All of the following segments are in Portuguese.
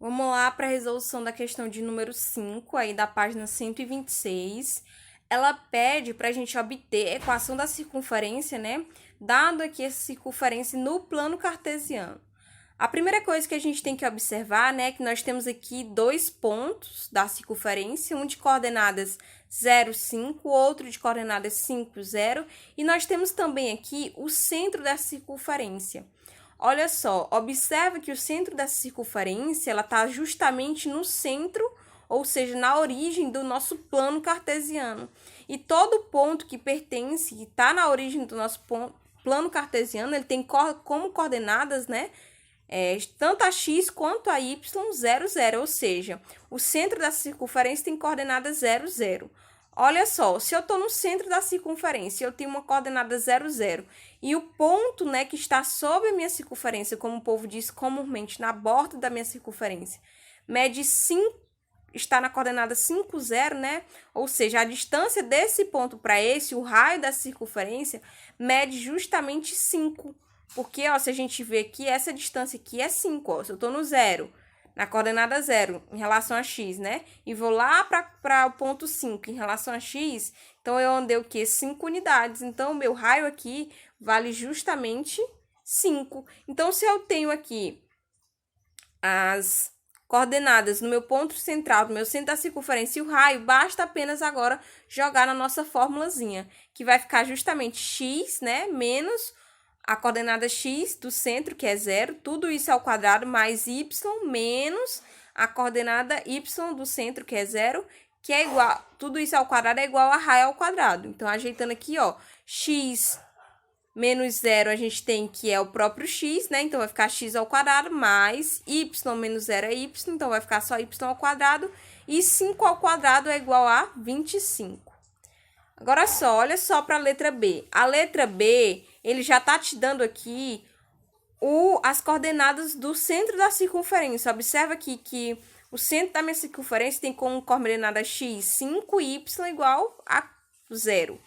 Vamos lá para a resolução da questão de número 5, aí da página 126. Ela pede para a gente obter a equação da circunferência, né? Dado aqui essa circunferência no plano cartesiano. A primeira coisa que a gente tem que observar, né, é que nós temos aqui dois pontos da circunferência, um de coordenadas 0, 5, outro de coordenadas 5, 0, e nós temos também aqui o centro da circunferência. Olha só, observa que o centro dessa circunferência, ela está justamente no centro, ou seja, na origem do nosso plano cartesiano. E todo ponto que pertence, que está na origem do nosso plano cartesiano, ele tem como coordenadas, né? Tanto a x quanto a y, 0, 0, ou seja, o centro da circunferência tem coordenada 0, 0. Olha só, se eu estou no centro da circunferência, eu tenho uma coordenada 0, 0, e o ponto, né, que está sobre a minha circunferência, como o povo diz comumente, na borda da minha circunferência, mede 5, está na coordenada 5, 0, né? Ou seja, a distância desse ponto para esse, o raio da circunferência, mede justamente 5. Porque, ó, se a gente vê aqui, essa distância aqui é 5, ó. Se eu estou no 0, na coordenada 0, em relação a x, né? E vou lá para o ponto 5, em relação a x, então eu andei o quê? 5 unidades. Então, o meu raio aqui vale justamente 5. Então, se eu tenho aqui as coordenadas no meu ponto central, no meu centro da circunferência e o raio, basta apenas agora jogar na nossa formulazinha, que vai ficar justamente x, né, menos a coordenada x do centro, que é 0, tudo isso ao quadrado, mais y menos a coordenada y do centro, que é 0, que é igual, tudo isso ao quadrado é igual a raio ao quadrado. Então, ajeitando aqui, ó, x menos 0 a gente tem que é o próprio x, né? Então, vai ficar x ao quadrado mais y menos 0 é y, então vai ficar só y ao quadrado. E 5 ao quadrado é igual a 25. Agora só, olha só para a letra B. A letra B, ele já está te dando aqui as coordenadas do centro da circunferência. Observa aqui que o centro da minha circunferência tem como coordenada x 5 e y igual a 0.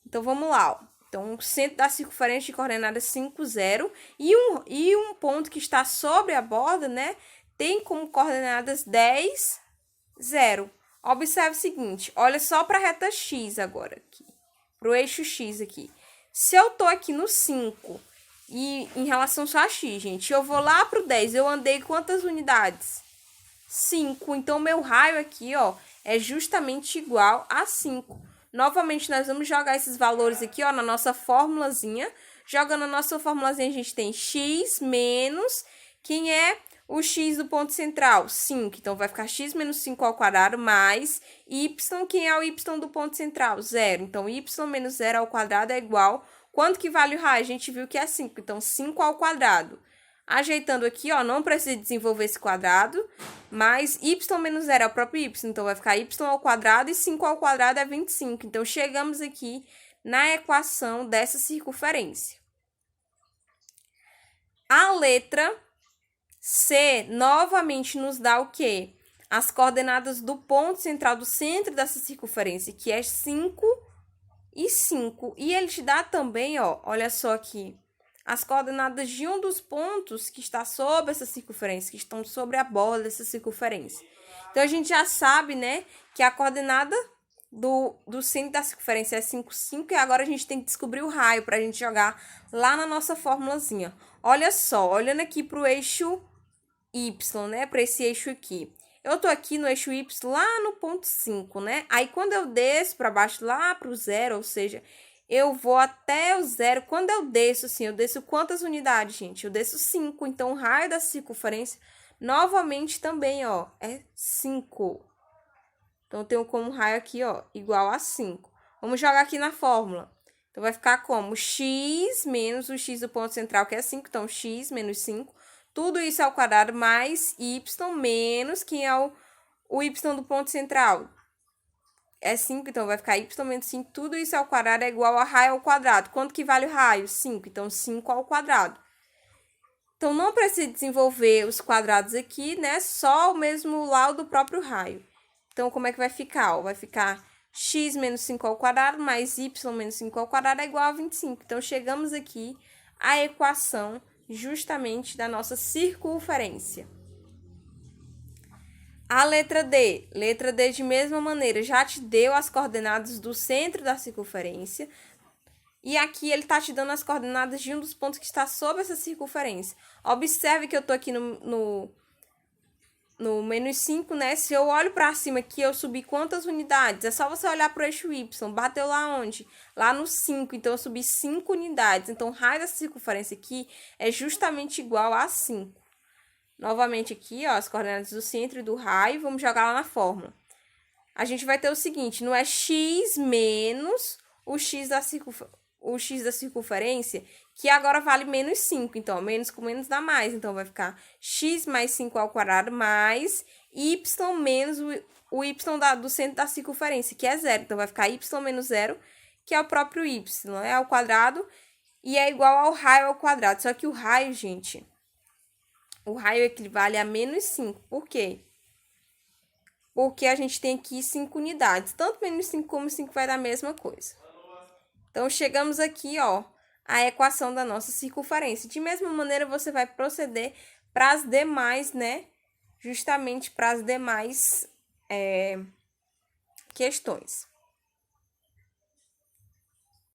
Então, vamos lá, ó. Então, o centro da circunferência de coordenadas 5, 0. E um ponto que está sobre a borda, né? Tem como coordenadas 10, 0. Observe o seguinte, olha só para a reta x agora, aqui, para o eixo x aqui. Se eu estou aqui no 5 e em relação só a x, gente, eu vou lá para o 10, eu andei quantas unidades? 5. Então, meu raio aqui, ó, é justamente igual a 5. Novamente, nós vamos jogar esses valores aqui, ó, na nossa formulazinha. Jogando a nossa formulazinha, a gente tem x menos, quem é o x do ponto central? 5. Então, vai ficar x menos 5 ao quadrado mais y. Quem é o y do ponto central? 0. Então, y menos 0 ao quadrado é igual. Quanto que vale o raio? A gente viu que é 5. Então, 5 ao quadrado. Ajeitando aqui, ó, não precisa desenvolver esse quadrado, mas y menos 0 é o próprio y. Então, vai ficar y ao quadrado e 5 ao quadrado é 25. Então, chegamos aqui na equação dessa circunferência. A letra C novamente nos dá o quê? As coordenadas do ponto central do centro dessa circunferência, que é 5 e 5. E ele te dá também, ó, olha só aqui, as coordenadas de um dos pontos que está sobre essa circunferência, que estão sobre a borda dessa circunferência. Então, a gente já sabe, né, que a coordenada do centro da circunferência é 5, 5, e agora a gente tem que descobrir o raio para a gente jogar lá na nossa formulazinha. Olha só, olhando aqui para o eixo y, né, para esse eixo aqui. Eu tô aqui no eixo y lá no ponto 5, né? Aí, quando eu desço para baixo, lá para o 0, ou seja, eu vou até o 0. Quando eu desço, assim, eu desço quantas unidades, gente? Eu desço 5. Então, o raio da circunferência, novamente, também, ó, é 5. Então, eu tenho como raio aqui, ó, igual a 5. Vamos jogar aqui na fórmula. Então, vai ficar como x menos o x do ponto central, que é 5. Então, x menos 5. Tudo isso ao quadrado mais y menos, quem é o y do ponto central? É 5, então vai ficar y menos 5. Tudo isso ao quadrado é igual a raio ao quadrado. Quanto que vale o raio? 5. Então, 5 ao quadrado. Então, não precisa desenvolver os quadrados aqui, né? Só o mesmo lado do próprio raio. Então, como é que vai ficar? Ó, vai ficar x menos 5 ao quadrado mais y menos 5 ao quadrado é igual a 25. Então, chegamos aqui à equação justamente da nossa circunferência. A letra D. Letra D, de mesma maneira, já te deu as coordenadas do centro da circunferência. E aqui ele está te dando as coordenadas de um dos pontos que está sobre essa circunferência. Observe que eu estou aqui no menos 5, né? Se eu olho para cima aqui, eu subi quantas unidades? É só você olhar para o eixo Y. Bateu lá onde? Lá no 5. Então, eu subi 5 unidades. Então, o raio dessa circunferência aqui é justamente igual a 5. Novamente aqui, ó, as coordenadas do centro e do raio. Vamos jogar lá na fórmula. A gente vai ter o seguinte, não é x menos o x da circunferência, que agora vale menos 5. Então, menos com menos dá mais. Então, vai ficar x mais 5 ao quadrado mais y menos o y do centro da circunferência, que é 0. Então, vai ficar y menos 0, que é o próprio y, é ao quadrado, e é igual ao raio ao quadrado. Só que o raio, gente, o raio equivale a menos 5. Por quê? Porque a gente tem aqui 5 unidades. Tanto menos 5 como 5 vai dar a mesma coisa. Então, chegamos aqui, ó, à equação da nossa circunferência. De mesma maneira, você vai proceder para as demais, né? Justamente para as demais questões.